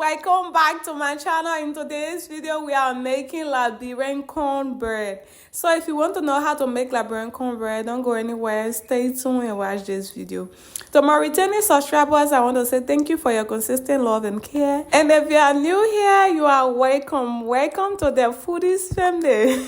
welcome back to my channel. In today's video we are making Liberian cornbread. So if you want to know how to make Liberian cornbread, don't go anywhere, stay tuned and watch this video. To my returning subscribers, I want to say thank you for your consistent love and care, and if you are new here, you are welcome to the foodies family.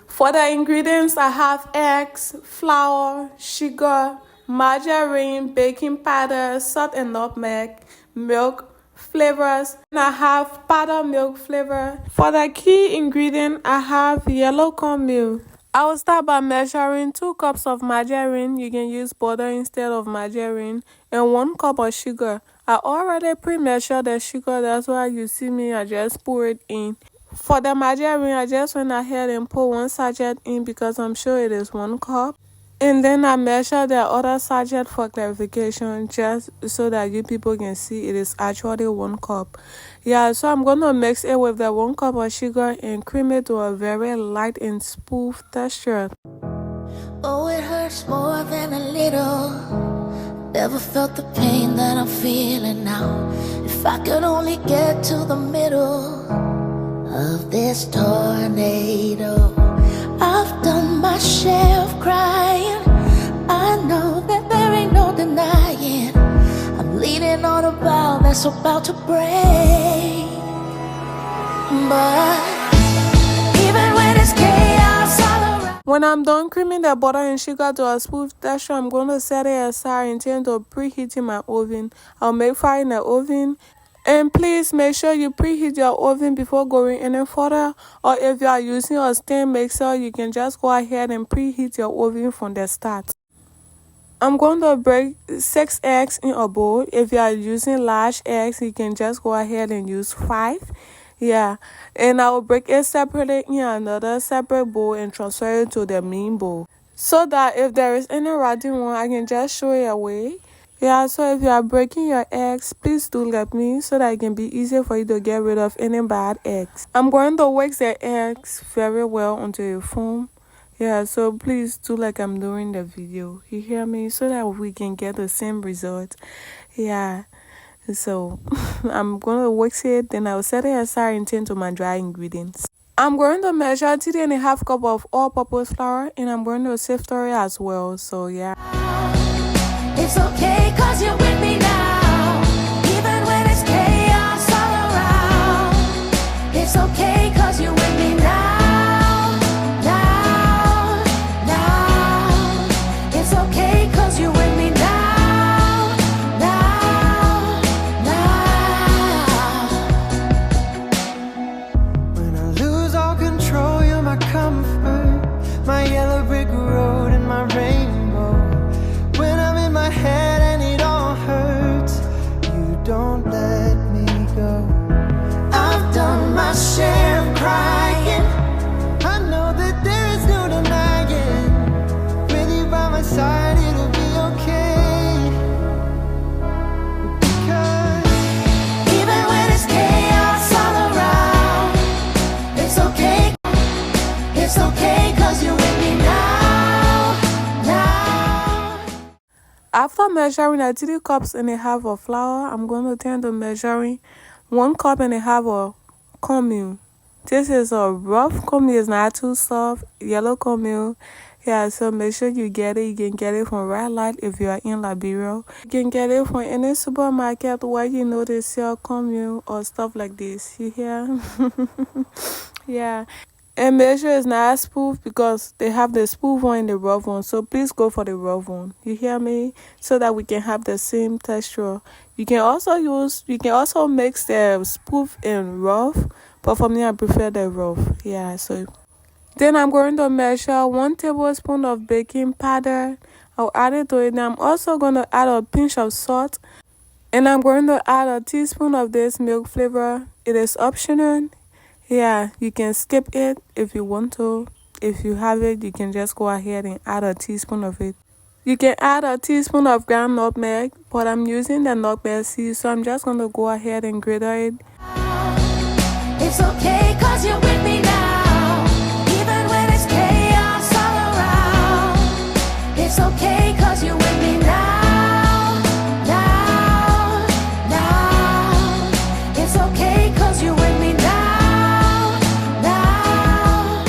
For the ingredients, I have eggs, flour, sugar, margarine, baking powder, salt and nutmeg, milk, flavors, and I have powdered milk flavor. For the key ingredient, I have yellow cornmeal. I will start by measuring 2 cups of margarine. You can use butter instead of margarine, and 1 cup of sugar. I already pre-measured the sugar, that's why you see me, I just pour it in. For the margarine, I just went ahead and put 1 sachet in because I'm sure it is 1 cup. And then I measured the other sachet for clarification, just so that you people can see it is actually 1 cup. Yeah, so I'm going to mix it with the 1 cup of sugar and cream it to a very light and smooth texture. Oh, it hurts more than a little. Never felt the pain that I'm feeling now. If I could only get to the middle of this tornado. I've done my share of crying. I know that there ain't no denying. I'm leaning on a bow that's about to break. But even when it's chaos all around. When I'm done creaming the butter and sugar to a smooth texture, I'm going to set it aside and turn to preheating my oven. I'll make fire in the oven. And please make sure you preheat your oven before going any further, or if you are using a stand mixer, you can just go ahead and preheat your oven from the start. I'm going to break 6 eggs in a bowl. If you are using large eggs, you can just go ahead and use 5. Yeah, and I will break it separately in another separate bowl and transfer it to the main bowl, so that if there is any rotting one, I can just show it away. Yeah, so if you are breaking your eggs, please do let me, so that it can be easier for you to get rid of any bad eggs. I'm going to wax the eggs very well until it foam. Yeah, so please do like I'm doing the video. You hear me? So that we can get the same result. Yeah, so I'm going to wax it, then I'll set it aside and turn to my dry ingredients. I'm going to measure 3.5 cups of all-purpose flour, and I'm going to sift it as well. So yeah. It's okay, cause you're with me now. Even when it's chaos all around. It's okay, cause you're with me now. Now, now. It's okay, cause you're with me now. Now, now. When I lose all control, you're my comfort. My yellow brick road and my rainbow. When I'm in my head and it all hurts, you don't let me go. I've done my share of crying. I know that there is no denying. With you by my side, it'll be okay. Because even when it's chaos all around, it's okay. It's okay, cause you're with me now. Now. After measuring 3.5 cups of flour, I'm going to turn to measuring 1.5 cups of cornmeal. This is a rough cornmeal, it's not too soft, yellow cornmeal. Yeah, so make sure you get it. You can get it from Red Light if you are in Liberia. You can get it from any supermarket where you know they sell cornmeal or stuff like this. You hear? Yeah. And make sure it's not smooth, because they have the smooth one and the rough one. So please go for the rough one. You hear me? So that we can have the same texture. You can also mix the smooth and rough, but for me I prefer the rough. Yeah, so then I'm going to measure 1 tablespoon of baking powder. I'll add it to it. And I'm also going to add a pinch of salt, and I'm going to add a teaspoon of this milk flavor. It is optional. Yeah, you can skip it if you want to. If you have it, you can just go ahead and add a teaspoon of it. You can add a teaspoon of ground nutmeg, but I'm using the nutmeg seed, so I'm just going to go ahead and grate it. It's okay, cause you're with me now. Even when it's chaos all around. It's okay, cause you're with me now. Now, now. It's okay, cause you're with me now. Now.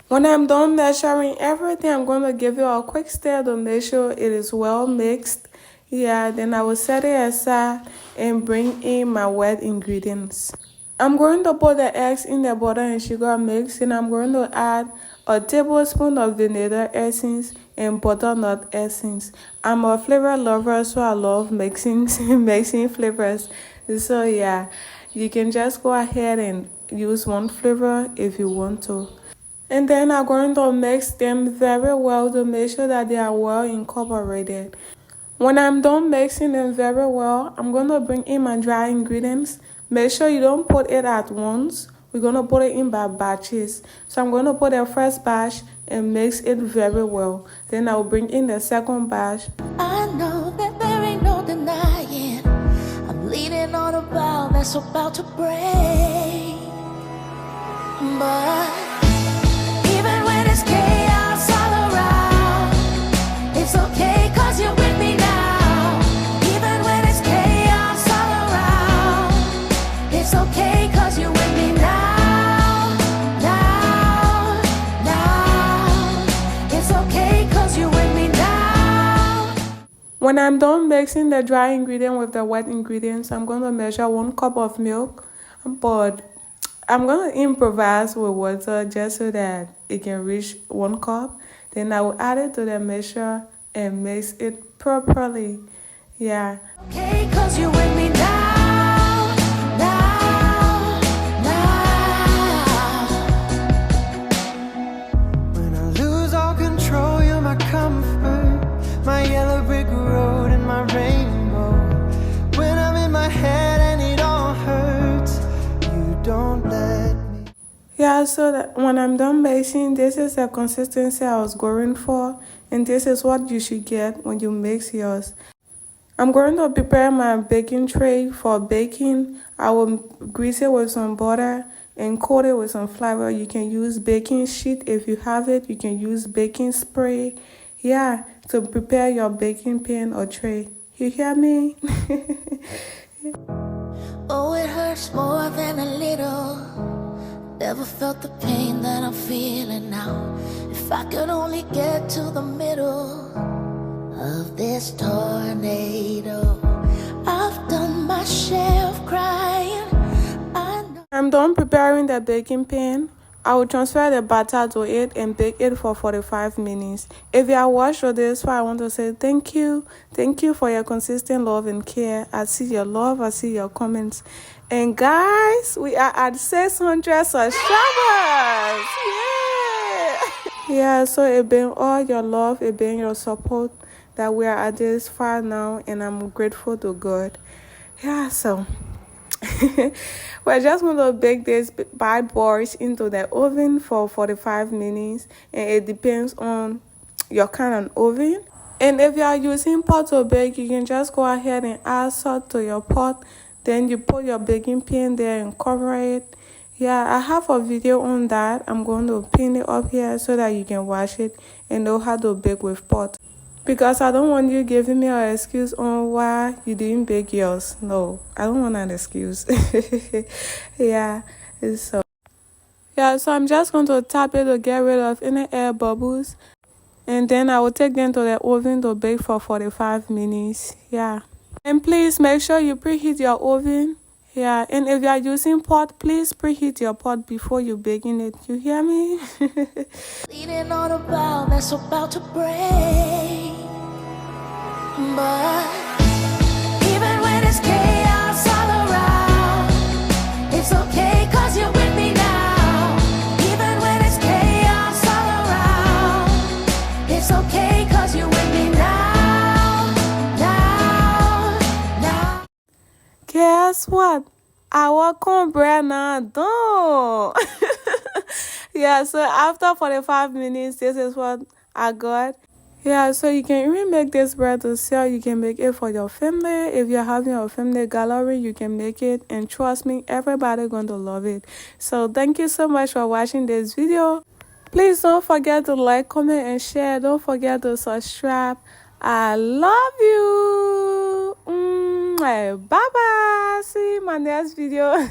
When I'm done measuring everything, I'm going to give you a quick stir to make sure it is well mixed. Yeah, then I will set it aside and bring in my wet ingredients. I'm going to put the eggs in the butter and sugar mix, and I'm going to add a tablespoon of vanilla essence and butternut essence. I'm a flavor lover, so I love mixing flavors. So yeah, you can just go ahead and use one flavor if you want to. And then I'm going to mix them very well to make sure that they are well incorporated. When I'm done mixing them very well, I'm going to bring in my dry ingredients. Make sure you don't put it at once. We're going to put it in by batches. So I'm going to put the first batch and mix it very well. Then I will bring in the second batch. I know that there ain't no denying. I'm leaning on a bow that's about to break. But even when it's chaos all around, it's okay, cause you're with me now. Even when it's chaos all around, it's okay, cause you're with me now. Now, now. It's okay, cause you're with me now. When I'm done mixing the dry ingredient with the wet ingredients, I'm going to measure 1 cup of milk. But I'm going to improvise with water just so that it can reach 1 cup. Then I will add it to the measure and mix it properly. Yeah. Okay, cause you're with me now, now, now. When I lose all control, you're my comfort, my yellow brick road and my rainbow. When I'm in my head and it all hurts, you don't let me. Yeah, so that when I'm done mixing, this is the consistency I was going for. And this is what you should get when you mix yours. I'm going to prepare my baking tray for baking. I will grease it with some butter and coat it with some flour. You can use baking sheet if you have it. You can use baking spray. Yeah, to prepare your baking pan or tray. You hear me? Oh, it hurts more than a little. Never felt the pain that I'm feeling now. If I could only get to the middle of this tornado. I've done my share of crying. I'm done preparing the baking pan. I will transfer the batter to it and bake it for 45 minutes. If you are watching this, I want to say thank you. Thank you for your consistent love and care. I see your love. I see your comments. And guys, we are at 600 subscribers. Yeah. Yeah, so it been all your love, it been your support that we are at this far now, and I'm grateful to God. Yeah, so we're just going to bake this bad boys into the oven for 45 minutes, and it depends on your kind of oven. And if you are using pot to bake, you can just go ahead and add salt to your pot. Then you put your baking pan there and cover it. Yeah, I have a video on that. I'm going to pin it up here so that you can watch it and know how to bake with pot. Because I don't want you giving me an excuse on why you didn't bake yours. No, I don't want an excuse. Yeah, so I'm just going to tap it to get rid of any air bubbles. And then I will take them to the oven to bake for 45 minutes. Yeah. And please make sure you preheat your oven. Yeah, and if you are using pot, please preheat your pot before you baking it. You hear me? Leaning on a bow that's about to break. But even when it's chaos all around, it's okay, cause you're with me now. Even when it's chaos all around, it's okay, cause you're with me now. Now, now. Guess what? Our cornbread now done. Yeah, so after 45 minutes, this is what I got. Yeah, so you can even make this bread to sell. You can make it for your family. If you're having a family gallery, you can make it, and trust me, everybody going to love it. So thank you so much for watching this video. Please don't forget to like, comment, and share. Don't forget to subscribe. I love you. Bye bye. See you in my next video.